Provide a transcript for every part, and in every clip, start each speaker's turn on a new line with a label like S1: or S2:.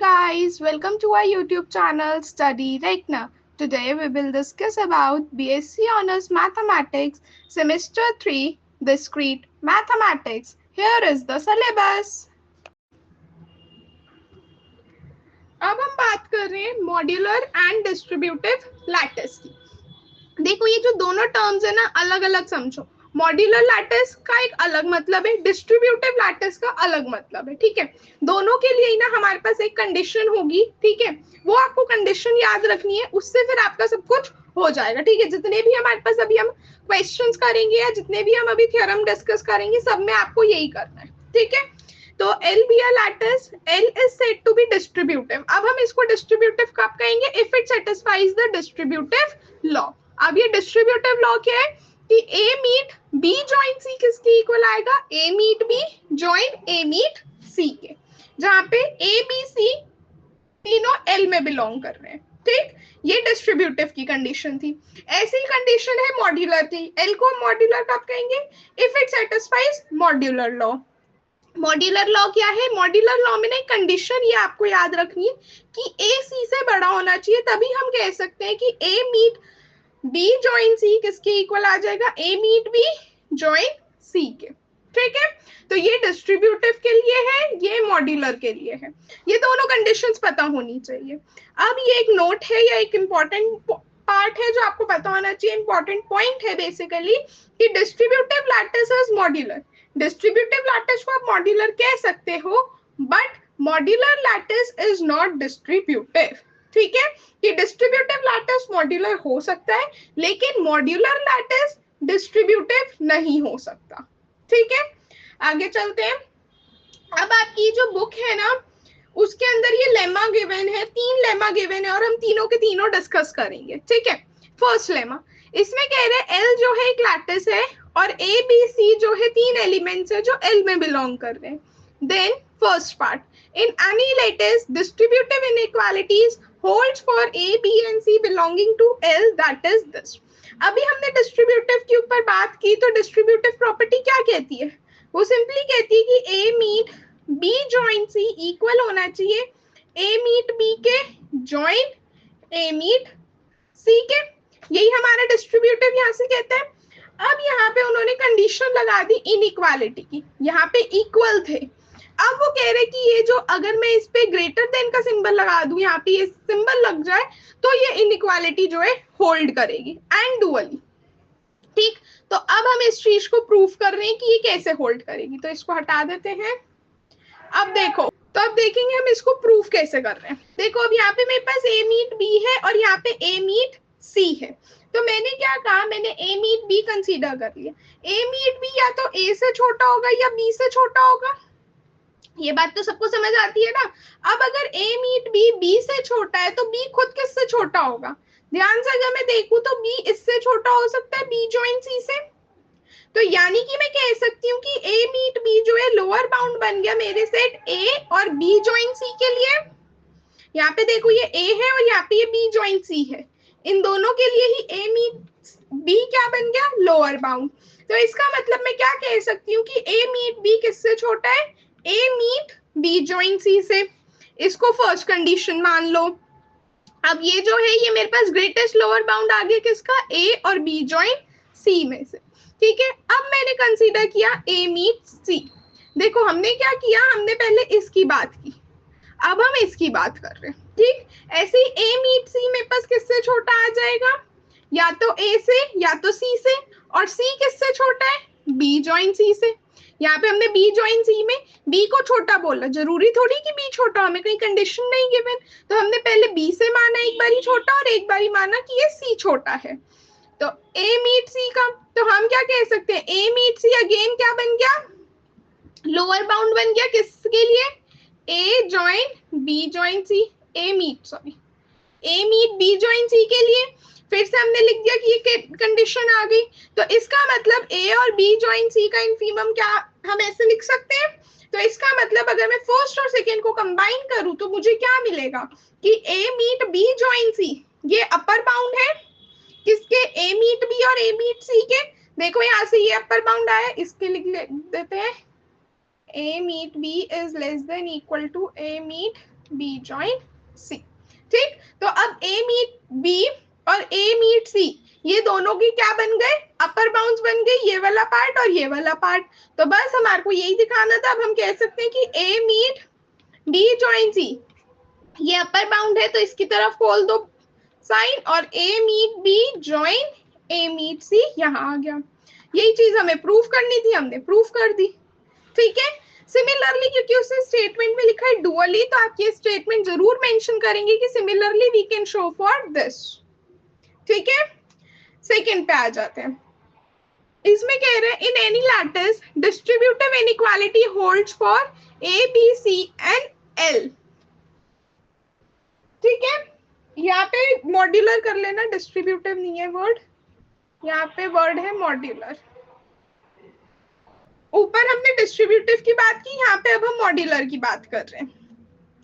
S1: guys, welcome to our YouTube channel Study Rekna. Today we will discuss about BSc Honors Mathematics Semester 3 Discrete Mathematics. Here is the syllabus. अब हम बात कर रहे हैं modular and distributive lattice की। देखो ये जो दोनों टर्म्स है ना अलग अलग समझो। मॉड्यूलर लैटिस का एक अलग मतलब है, डिस्ट्रीब्यूटिव लैटिस का अलग मतलब है। ठीक है, दोनों के लिए ना हमारे पास एक कंडीशन होगी। ठीक है, वो आपको कंडीशन याद रखनी है, उससे फिर आपका सब कुछ हो जाएगा। ठीक है, जितने भी हमारे पास अभी हम क्वेश्चंस करेंगे या जितने भी हम अभी थ्योरम डिस्कस करेंगे सब में आपको यही करना है। ठीक है, तो L be a lattice, L is said to be distributive. अब हम इसको डिस्ट्रीब्यूटिव कब कहेंगे? If it satisfies the distributive law. अब ये डिस्ट्रीब्यूटिव लॉ क्या है कि A meet B join C किसके इक्वल आएगा? A meet B join A meet C के, जहां पे A B C तीनों L में बिलोंग कर रहे हैं। ठीक, ये डिस्ट्रीब्यूटिव की कंडीशन थी। ऐसी कंडीशन है मॉड्यूलर की। L को मॉड्यूलर कब कहेंगे? If it satisfies modular law. Modular law क्या है? मॉड्यूलर लॉ में ना एक कंडीशन ये आपको याद रखनी है कि A C से बड़ा होना चाहिए, तभी हम कह सकते हैं कि A meet B join C किसके इक्वल आ जाएगा? A meet B join C के। ठीक है, तो ये डिस्ट्रीब्यूटिव के लिए है, ये मॉड्यूलर के लिए है। ये दोनों कंडीशंस पता होनी चाहिए। अब ये एक नोट है या एक इंपॉर्टेंट पार्ट है जो आपको पता होना चाहिए, इंपॉर्टेंट पॉइंट है बेसिकली कि distributive lattice is modular. Distributive lattice को आप मॉड्यूलर कह सकते हो, but modular lattice is not distributive. ठीक है, कि डिस्ट्रीब्यूटिव लैटिस मॉड्यूलर हो सकता है लेकिन मॉड्यूलर लैटिस डिस्ट्रीब्यूटिव नहीं हो सकता। ठीक है, आगे चलते हैं। अब आपकी जो बुक है ना उसके अंदर ये लेमा गिवन है, 3 लेमा गिवन है और हम तीनों के तीनों डिस्कस करेंगे। ठीक है, फर्स्ट लेमा इसमें कह रहे हैं L जो है एक लैटिस है और A B C जो है 3 एलिमेंट्स है जो L में बिलोंग कर रहे हैं। Then first part, in any lattice distributive inequalities holds for A B and C belonging to L, that is this। अभी हमने डिस्ट्रीब्यूटिव के ऊपर बात की, तो डिस्ट्रीब्यूटिव प्रॉपर्टी क्या कहती है? वो सिंपली कहती है कि A meet B join C equal होना चाहिए A मीट B के जॉइन A मीट C के। यही हमारा डिस्ट्रीब्यूटिव यहाँ से कहता है। अब यहाँ पे उन्होंने कंडीशन लगा दी इनइक्वालिटी की, यहाँ पे इक्वल थे। अब वो कह रहे कि ये जो अगर मैं इस पे ग्रेटर देन का सिंबल लगा दूं, यहाँ पे ये सिंबल लग जाए तो ये इनइक्वालिटी जो है होल्ड करेगी एंड डुअली। ठीक, तो अब हम इस चीज को प्रूफ कर रहे हैं कि ये कैसे होल्ड करेगी, तो इसको हटा देते हैं। अब देखो, तो अब देखेंगे हम इसको प्रूफ कैसे कर रहे हैं। देखो अब यहाँ पे मेरे पास A मीट B है और यहाँ पे A मीट C है, तो मैंने क्या कहा, मैंने A मीट B कंसीडर कर लिया। A मीट B या तो A से छोटा होगा या B से छोटा होगा, ये बात तो सबको समझ आती है ना। अब अगर A मीट B B से छोटा है तो B खुद किससे छोटा होगा? ध्यान से अगर मैं देखूं तो B इससे छोटा हो सकता है B जॉइन C से। तो यानी कि मैं कह सकती हूँ कि A मीट B जो है लोअर बाउंड बन गया मेरे सेट A और B जॉइन C के लिए। यहाँ पे देखो ये A है और यहाँ पे ये B जॉइन C है, इन दोनों के लिए ही A मीट B क्या बन गया? Lower bound. तो इसका मतलब मैं क्या कह सकती हूँ कि A मीट B किससे छोटा है? A meet B join C से। इसको फर्स्ट कंडीशन मान लो। अब ये जो है ये मेरे पास ग्रेटेस्ट लोअर बाउंड आ गया किसका? A और B जॉइन C में से। ठीक है, अब मैंने कंसीडर किया A मीट C। देखो हमने क्या किया, हमने पहले इसकी बात की, अब हम इसकी बात कर रहे हैं। ठीक, ऐसे ही A मीट C मेरे पास किससे छोटा आ जाएगा? या तो A से या तो C से, और C किससे छोटा है? B जॉइन C से। यहाँ पे हमने B जॉइन C में B को छोटा बोला, जरूरी थोड़ी कि B छोटा, हमें कोई कंडीशन नहीं गिवन, तो हमने पहले B से माना एक बारी छोटा और एक बारी माना कि ये C छोटा है। तो A मीट C का, तो हम क्या कह सकते हैं? A मीट C अगेन क्या बन गया? लोअर बाउंड बन गया किसके लिए? A join B join C, A meet B join C के लिए। फिर से हमने लिख दिया कि ये कंडीशन आ गई, तो इसका मतलब A और B जॉइन C का इन्फीमम क्या हम ऐसे लिख सकते हैं? तो इसका मतलब अगर मैं फर्स्ट और सेकेंड को कंबाइन करूं तो मुझे क्या मिलेगा कि A meet B join C ये अपर बाउंड है किसके? A मीट B और A मीट C के। देखो यहाँ से ये अपर बाउंड आया, इसके लिख देते हैं A meet B is less than equal to A meet B join C. ठीक, तो अब ए मीट बी और ए मीट सी, ये दोनों की क्या बन गए, अपर बाउंड्स बन गए, ये वाला पार्ट और ये वाला पार्ट। तो बस हमारे को यही दिखाना था। अब हम कह सकते हैं कि ए मीट बी ज्वाइन सी, ये अपर बाउंड है तो इसकी तरफ खोल दो साइन, और ए meet B join A meet सी यहां आ गया। यही चीज हमें प्रूफ करनी थी, हमने प्रूफ कर दी। ठीक है, सिमिलरली क्योंकि उसने स्टेटमेंट में लिखा है डुअली, तो आप ये स्टेटमेंट जरूर मेंशन करेंगे कि similarly we can show for this. ठीक है, सेकंड पे आ जाते हैं। इसमें कह रहे हैं in any lattice distributive inequality holds for A B C and L. ठीक है, यहाँ पे मॉड्यूलर कर लेना, डिस्ट्रीब्यूटिव नहीं है वर्ड, यहाँ पे वर्ड है मॉड्यूलर। ऊपर हमने डिस्ट्रीब्यूटिव की बात की, यहाँ पे अब हम मॉड्यूलर की बात कर रहे हैं।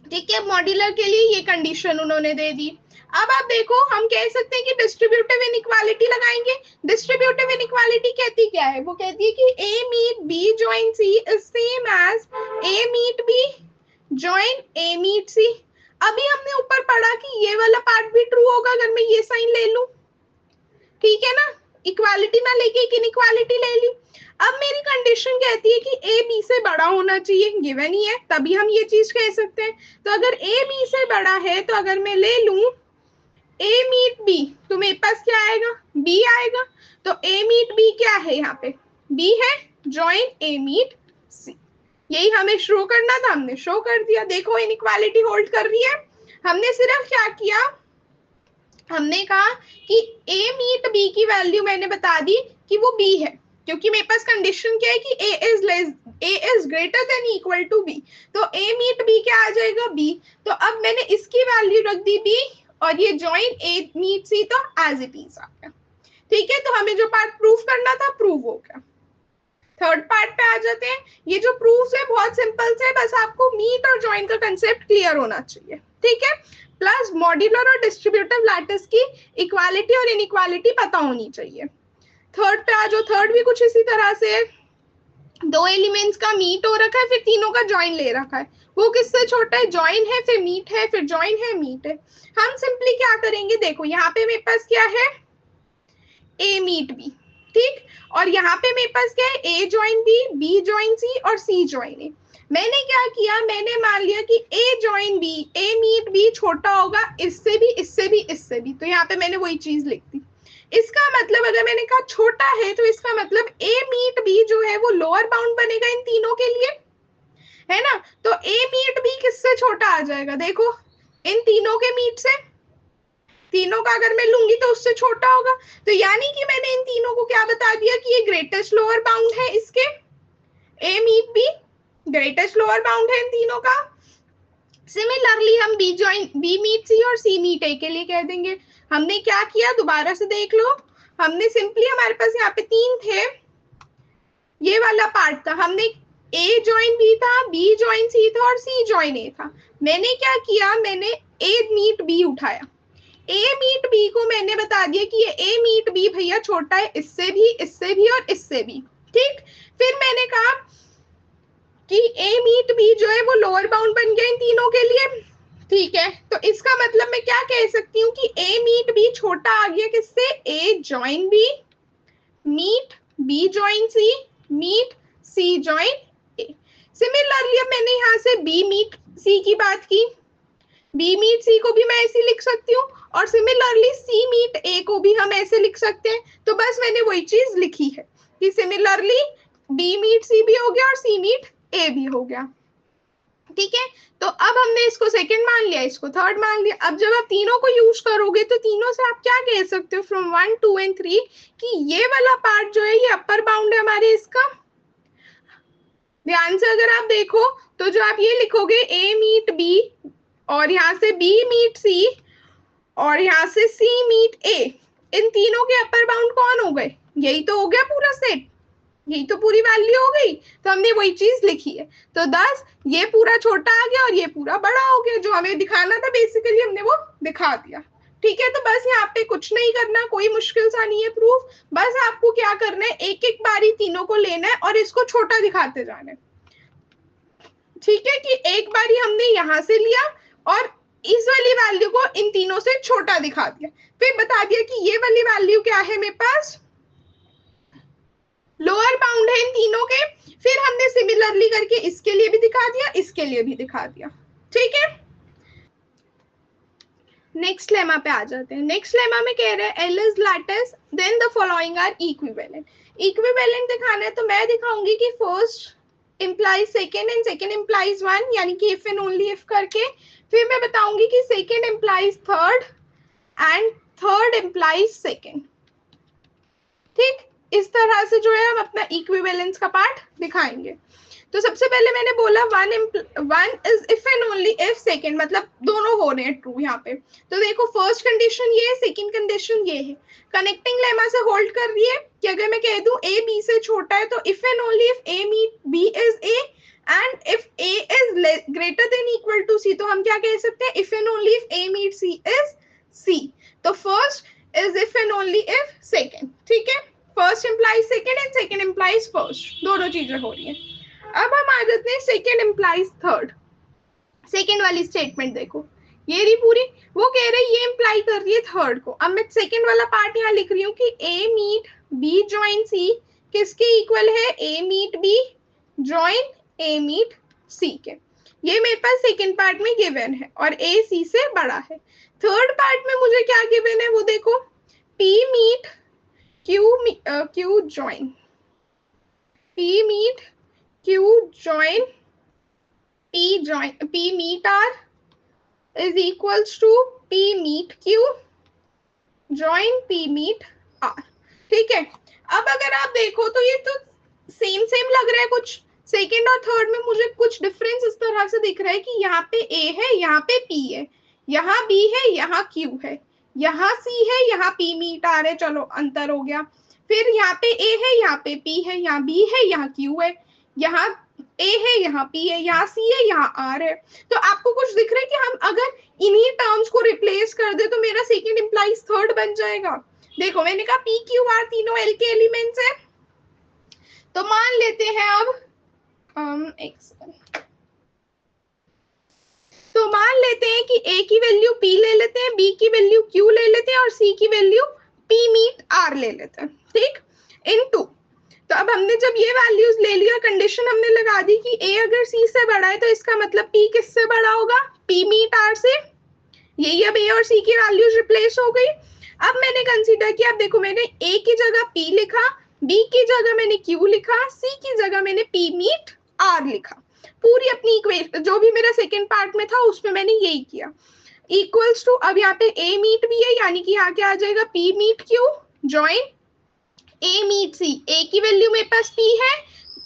S1: ठीक है, मॉड्यूलर के लिए ये कंडीशन उन्होंने दे दी। अब आप देखो, हम कह सकते हैं कि डिस्ट्रीब्यूटिव इनइक्वालिटी लगाएंगे। डिस्ट्रीब्यूटिव इनइक्वालिटी कहती क्या है, वो कहती है कि A meet B join C is same as A meet B join A meet C. अभी हमने ऊपर पढ़ा कि ये वाला पार्ट भी ट्रू होगा अगर मैं ये साइन ले लूं। ठीक है ना, इक्वालिटी ना लेके एक इनइक्वालिटी ले ली। अब मेरी कंडीशन कहती है कि ए बी से बड़ा होना चाहिए, गिवन ही है, तभी हम ये चीज कह सकते हैं। तो अगर ए बी से बड़ा है, तो अगर मैं ले लूं ए मीट बी, तो मेरे पास क्या आएगा, बी आएगा। तो ए मीट बी क्या है, यहाँ पे बी है, ज्वाइन ए मीट सी। यही हमें शो करना था, हमने शो कर दिया। देखो इनइक्वालिटी होल्ड कर रही है। हमने सिर्फ क्या किया, हमने कहा कि ए मीट बी की वैल्यू मैंने बता दी कि वो बी है, क्योंकि मेरे पास कंडीशन क्या है कि A is greater than equal to B. तो ए मीट बी क्या आ जाएगा, बी। तो अब मैंने इसकी वैल्यू रख दी बी, और ये ज्वाइन ए मीट सी, तो एज इट इज आ गया। ठीक है, तो हमें जो पार्ट प्रूफ करना था प्रूव हो गया। थर्ड पार्ट पे आ जाते हैं। ये जो प्रूफ है बहुत सिंपल से, बस आपको मीट और ज्वाइन का कंसेप्ट क्लियर होना चाहिए। ठीक है, प्लस मॉड्यूलर और डिस्ट्रीब्यूटिव लैटिस की इक्वालिटी और इनइक्वालिटी पता होनी चाहिए। थर्ड पे आ जाओ। थर्ड भी कुछ इसी तरह से, दो एलिमेंट्स का मीट हो रखा है, फिर तीनों का ज्वाइन ले रखा है। वो किससे छोटा है, ज्वाइन है, फिर मीट है, फिर ज्वाइन है, मीट है। हम सिंपली क्या करेंगे, देखो यहाँ पे मेरे पास क्या है, ए मीट बी। ठीक, और यहाँ पे मेरे पास क्या है, A join B, B join C और सी ज्वाइन ए। मैंने क्या किया, मैंने मान लिया कि ए ज्वाइन बी, ए मीट बी छोटा होगा इससे भी, इससे भी, इससे भी। तो यहाँ पे मैंने वही चीज लिख दी। इसका मतलब अगर मैंने कहा छोटा है, तो इसका मतलब ए मीट बी जो है वो लोअर बाउंड बनेगा इन तीनों के लिए, है ना। तो ए मीट बी किससे छोटा आ जाएगा, देखो इन तीनों के मीट से, तीनों का अगर मैं लूंगी तो उससे छोटा होगा। तो यानी कि मैंने इन तीनों को क्या बता दिया कि ये ग्रेटेस्ट लोअर बाउंड है इसके, A meet B greatest lower bound है इन तीनों का। सिमिलरली हम B join B meet C और सी मीट ए के लिए कह देंगे। हमने क्या किया, दोबारा से देख लो। हमने सिंपली, हमारे पास यहाँ पे तीन थे, ये वाला पार्ट था, हमने ए ज्वाइन बी था, बी ज्वाइन सी था और सी ज्वाइन ए था। मैंने क्या किया, मैंने ए मीट बी उठाया। ए मीट बी को मैंने बता दिया कि ये ए मीट बी भैया छोटा है इससे भी, इससे भी और इससे भी। ठीक, फिर मैंने कहा कि ए मीट बी जो है वो लोअर बाउंड बन गया इन तीनों के लिए। ठीक है, तो इसका मतलब मैं क्या कह सकती हूँ कि ए मीट बी छोटा आ गया किससे, A join B, meet B join C, meet C join A. Similarly अब मैंने यहाँ से बी मीट सी की बात की, बी मीट सी को भी मैं ऐसे लिख सकती हूँ, और सिमिलरली सी मीट ए को भी हम ऐसे लिख सकते हैं। तो बस मैंने वही चीज लिखी है कि सिमिलरली बी मीट सी भी हो गया और सी मीट ए भी हो गया। ठीक है, तो अब हमने इसको सेकंड मान लिया, इसको थर्ड मान लिया। अब जब आप तीनों को यूज करोगे तो तीनों से आप क्या कह सकते हो, फ्रॉम 1 2 एंड 3, कि ये वाला पार्ट जो है ये अपर बाउंड है हमारे इसका। ध्यान से अगर आप देखो तो जो आप ये लिखोगे ए मीट बी, और यहाँ से बी मीट सी, और यहाँ से सी मीट ए, इन तीनों के अपर बाउंड कौन हो गए, यही तो हो गया पूरा सेट, यही तो पूरी वैल्यू हो गई। तो हमने वही चीज लिखी है। तो 10 ये पूरा छोटा आ गया और ये पूरा बड़ा हो गया, जो हमें दिखाना था बेसिकली हमने वो दिखा दिया। ठीक है, तो बस यहाँ पे कुछ नहीं करना, कोई मुश्किल सा नहीं है प्रूफ। बस आपको क्या करना है, एक एक बारी तीनों को लेना है और इसको छोटा दिखाते जाना है। ठीक है, कि एक बारी हमने यहाँ से लिया और इस वाली वैल्यू को इन तीनों से छोटा दिखा दिया, फिर बता दिया कि ये वाली वैल्यू क्या है मेरे पास, लोअर बाउंड है इन तीनों के, फिर हमने सिमिलरली करके इसके लिए भी दिखा दिया, इसके लिए भी दिखा दिया, ठीक है। नेक्स्ट लेमा पे आ जाते हैं। नेक्स्ट लेमा में कह रहे हैं L is lattice then the following are equivalent. Equivalent दिखाना है तो मैं दिखाऊंगी कि first implies second and second implies one, यानी कि if and only if करके, फिर मैं बताऊंगी कि second implies third and third implies second, ठीक। इस तरह से जो है हम अपना इक्विवेलेंस का पार्ट दिखाएंगे। तो सबसे पहले मैंने बोला one is if and only if second, मतलब दोनों हो रहे हैं ट्रू यहाँ पे। तो देखो फर्स्ट कंडीशन ये है, सेकंड कंडीशन ये है। कनेक्टिंग लेमा से होल्ड कर रही है कि अगर मैं कह दूं ए बी से छोटा है तो if and only if A meet B is A and if A is greater than equal to C, तो हम क्या कह सकते हैं, if and only if A meet C is C. तो first is if and only if second, ठीक है। First implies second and second implies first, दोनों चीजें हो रही है। अब हम आ जाते हैं सेकेंड इंप्लाइज थर्ड। सेकेंड वाली स्टेटमेंट देखो, ये रही पूरी, वो कह रहे ये इंप्लाई कर रही है थर्ड को। अब मैं सेकेंड वाला पार्ट यहाँ लिख रही हूँ कि A meet B join C किसके इक्वल है, A meet B join A meet C के। ये मेरे पास सेकेंड पार्ट में गिवन है और ए सी से बड़ा है। थर्ड पार्ट में मुझे क्या गिवन है वो देखो, P meet Q join, P meet Q join P meet R is equals to P meet Q join P meet R, ठीक है। अब अगर आप देखो तो ये तो सेम लग रहा है कुछ, सेकेंड और थर्ड में मुझे कुछ डिफरेंस इस तरह से दिख रहा है कि यहाँ पे A है, यहाँ पे P है, यहाँ B है, यहाँ Q है, यहाँ C है, यहाँ P meet R है, चलो अंतर हो गया। फिर यहाँ पे A है, यहाँ पे P है, यहाँ B है, यहाँ Q है, यहाँ A है, यहाँ P है, यहाँ C है, यहाँ R है। तो आपको कुछ दिख रहा है कि हम अगर इन्हीं टर्म्स को रिप्लेस कर दे तो मेरा सेकेंड इंप्लाइज थर्ड बन जाएगा। देखो मैंने कहा P Q R तीनों L के एलिमेंट्स है, तो मान लेते हैं अब तो मान लेते हैं कि A की वैल्यू P ले लेते हैं, B की वैल्यू Q ले लेते हैं और C की वैल्यू P मीट R ले लेते हैं, ठीक। इनटू, तो अब हमने जब ये वैल्यूज ले लिया, कंडीशन हमने लगा दी कि A अगर C से बड़ा है तो इसका मतलब P किससे बड़ा होगा, P मीट R से। यही अब A और C की वैल्यूज रिप्लेस हो गई। अब मैंने कंसीडर किया, अब देखो मैंने A की जगह P लिखा, B की जगह मैंने Q लिखा, C की जगह मैंने P मीट R लिखा। पूरी अपनी इक्वेशन जो भी मेरा सेकेंड पार्ट में था उसमें मैंने यही किया। इक्वल्स टू, अब यहाँ पे A मीट भी है यानी कि यहाँ क्या आ जाएगा, P meet Q join A meet C। A की वैल्यू मेरे पास P है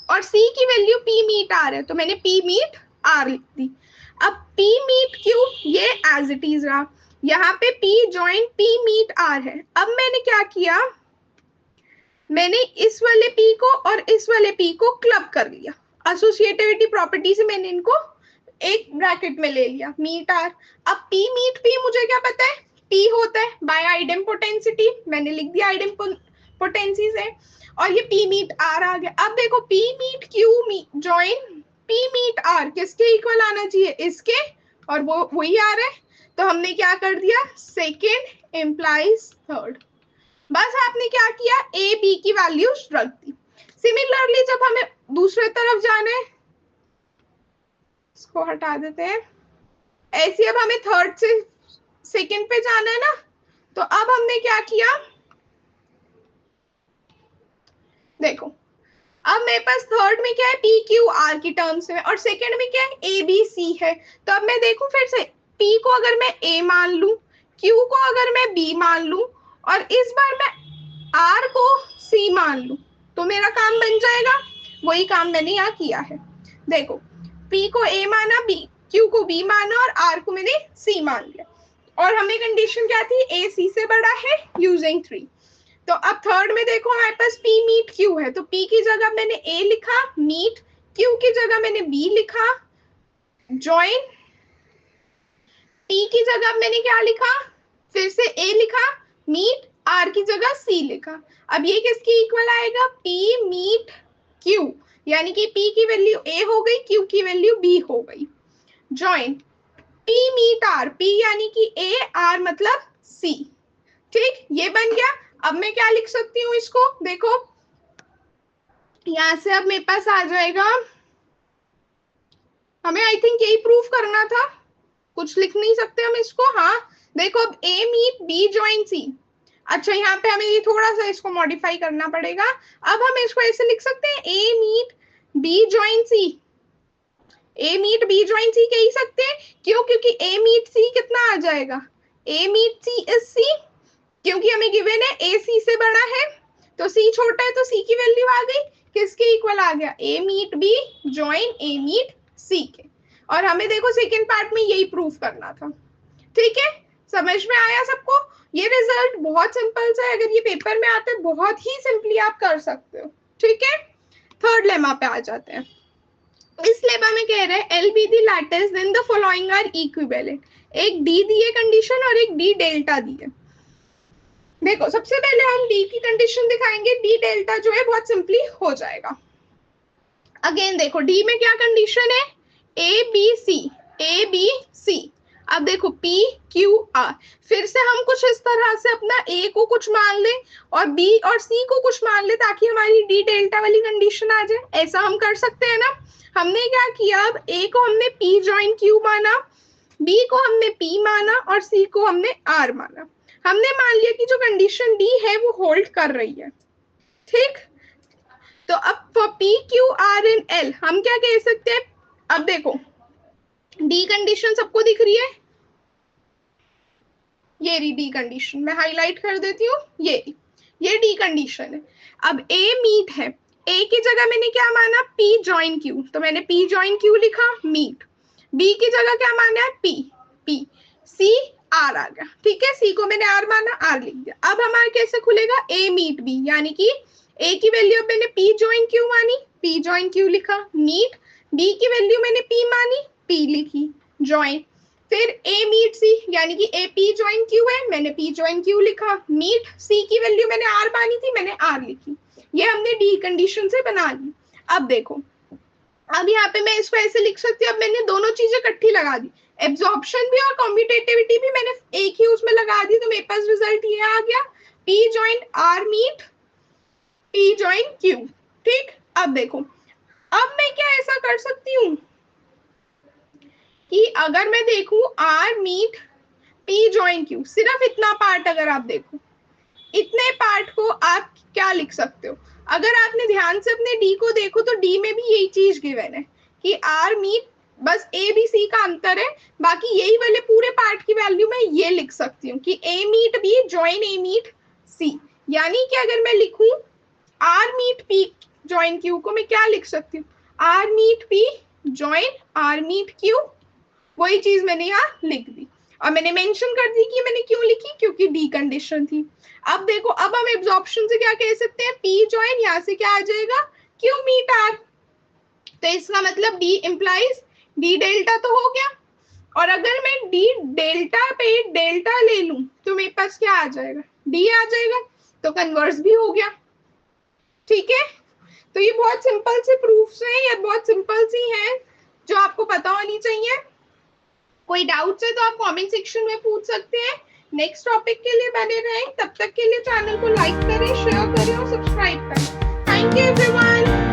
S1: और C की वैल्यू P मीट R है, तो मैंने P मीट R लिख दी। अब P मीट Q ये एज इट इज रहा, यहाँ पे P join P meet R है। अब मैंने क्या किया, मैंने इस वाले P को और इस वाले P को क्लब कर लिया, एसोसिएटिविटी प्रॉपर्टी से मैंने इनको एक ब्रैकेट में ले लिया, मीट R। अब P मीट P मुझे क्या पता है, P होता है बाय आइडेम्पोटेंसिटी, मैंने लिख दिया आइडेम्पोटेंसी से, और ये P मीट R आ गया। अब देखो P meet Q join P meet R किसके इक्वल आना चाहिए, इसके, और वो वही आ रहा है, तो हमने क्या कर दिया, सेकेंड इम्प्लाइज थर्ड। बस आपने क्या किया, A B की वैल्यूज रख दी। सिमिलरली जब हमें दूसरे तरफ जाना है, इसको हटा देते हैं, ऐसे अब हमें थर्ड से सेकेंड पे जाना है ना, तो अब हमने क्या किया, देखो अब मेरे पास थर्ड में क्या है, P Q R की टर्म्स में, और सेकेंड में क्या है, A B C है। तो अब मैं देखूं फिर से, P को अगर मैं A मान लूं, Q को अगर मैं B मान लूं, और इस बार मैं R को C मान लूं, तो मेरा काम बन जाएगा। वही काम मैंने यहाँ किया है। देखो P को A माना, Q को B माना और R को मैंने C मान लिया, और हमें कंडीशन क्या थी, A C से बड़ा है यूजिंग 3। तो अब थर्ड में देखो हमारे पास P मीट Q है, तो P की जगह मैंने A लिखा मीट, Q की जगह मैंने B लिखा जॉइन, P की जगह मैंने क्या लिखा, फिर से A लिखा मीट, R की जगह C लिखा। अब ये किसकी इक्वल आएगा, P मीट Q, यानी कि P की वैल्यू A हो गई, Q की वैल्यू B हो गई, join P meet R, P यानी कि ए, आर मतलब सी। ठीक, ये बन गया। अब मैं क्या लिख सकती हूँ इसको, देखो यहां से अब मेरे पास आ जाएगा, हमें आई थिंक यही प्रूफ करना था, कुछ लिख नहीं सकते हम इसको। हाँ देखो, अब ए मीट बी ज्वाइन सी। अच्छा, यहाँ पे हमें ये थोड़ा सा इसको मॉडिफाई करना पड़ेगा। अब हम इसको ऐसे लिख सकते हैं, ए मीट बी ज्वाइन सी। ए मीट बी ज्वाइन सी कह ही सकते हैं, क्यों? क्योंकि ए मीट सी कितना आ जाएगा, ए मीट सी इज सी, क्योंकि हमें गिवन है ए सी से बड़ा है, तो सी छोटा है तो सी की वैल्यू आ गई, किसके इक्वल आ गया, ए meet B join A meet C के। और हमें देखो सेकेंड पार्ट में यही प्रूफ करना था। ठीक है, समझ में आया सबको? ये रिजल्ट बहुत सिंपल सा है, अगर ये पेपर में आते बहुत ही सिंपली आप कर सकते हो। ठीक है, थर्ड लेमा पे आ जाते हैं। इस लेमा में कह रहे हैं L be the lattice then the following are equivalent. एक डी दी है कंडीशन और एक डी डेल्टा दी है। देखो सबसे पहले हम डी की कंडीशन दिखाएंगे, डी डेल्टा जो है बहुत सिंपली हो जाएगा। अगेन देखो डी में क्या कंडीशन है, ए बी सी, ए बी सी। अब देखो P Q R, फिर से हम कुछ इस तरह से अपना A को कुछ मान ले और B और C को कुछ मान ले, ताकि हमारी D डेल्टा वाली कंडीशन आ जाए। ऐसा हम कर सकते हैं ना। हमने क्या किया, अब A को हमने P ज्वाइन Q माना, B को हमने P माना और C को हमने R माना। हमने मान लिया कि जो कंडीशन D है वो होल्ड कर रही है। ठीक, तो अब for P Q R and L हम क्या कह सकते हैं, अब देखो डी कंडीशन सबको दिख रही है, ये रही डी कंडीशन, मैं हाईलाइट कर देती हूँ, ये डी कंडीशन है। अब ए मीट है, ए की जगह मैंने क्या माना, पी ज्वाइन क्यू, तो मैंने पी ज्वाइन क्यू लिखा, मीट। बी की जगह क्या माना है, पी, पी। सी आर आ गया, ठीक है, सी को मैंने आर माना, आर लिख दिया। अब हमारा कैसे खुलेगा, ए मीट बी, यानी कि ए की वैल्यू मैंने पी ज्वाइन क्यू मानी, पी ज्वाइन क्यू लिखा, मीट। बी की वैल्यू मैंने पी मानी, पी लिखी, ज्वाइन। फिर ए मीट सी, यानी कि ए पी ज्वाइन क्यू है, मैंने पी ज्वाइन क्यू लिखा, मीट। सी की वैल्यू मैंने आर मानी थी, मैंने आर लिखी। ये हमने डी कंडीशन से बना ली। अब देखो, अब यहाँ पे मैं इसको ऐसे लिख सकती हूँ, अब मैंने दोनों चीजें इकट्ठी लगा दी, एब्जॉर्प्शन भी और कॉम्पिटेटिविटी भी मैंने एक ही उसमें लगा दी, तो मेरे पास रिजल्ट ये आ गया, P join R meet P join Q. ठीक, अब देखो, अब मैं क्या ऐसा कर सकती हूँ कि अगर मैं देखूं R meet P join Q, सिर्फ इतना पार्ट अगर आप देखो, इतने पार्ट को आप क्या लिख सकते हो, अगर आपने ध्यान से अपने डी को देखो तो डी में भी यही चीज गिवन है कि आर मीट, बस ए बी सी का अंतर है, बाकी यही वाले पूरे पार्ट की वैल्यू मैं ये लिख सकती हूँ कि A meet B join A meet C. यानी कि अगर मैं लिखूं R meet P join Q को मैं क्या लिख सकती हूँ, R meet P join R meet Q, वही चीज मैंने यहाँ लिख दी और मैंने मेंशन कर दी कि मैंने क्यों लिखी, क्योंकि डी कंडीशन थी। अब देखो, अब हम एब्जॉर्प्शन से क्या कह सकते हैं, पी ज्वाइन, यहाँ से क्या आ जाएगा, क्यू मीट आर, तो इसका मतलब डी इंप्लाइज डी डेल्टा तो हो गया। और अगर मैं डी डेल्टा पे डेल्टा ले लूं तो मेरे पास क्या आ जाएगा, डी आ जाएगा, तो कन्वर्स भी हो गया। ठीक है, तो ये बहुत सिंपल से प्रूफ्स हैं, ये बहुत सिंपल सी हैं जो आपको पता होनी चाहिए। कोई डाउट्स है तो आप कमेंट सेक्शन में पूछ सकते हैं। नेक्स्ट टॉपिक के लिए बने रहें, तब तक के लिए चैनल को लाइक करें, शेयर करें और सब्सक्राइब करें। Thank you everyone.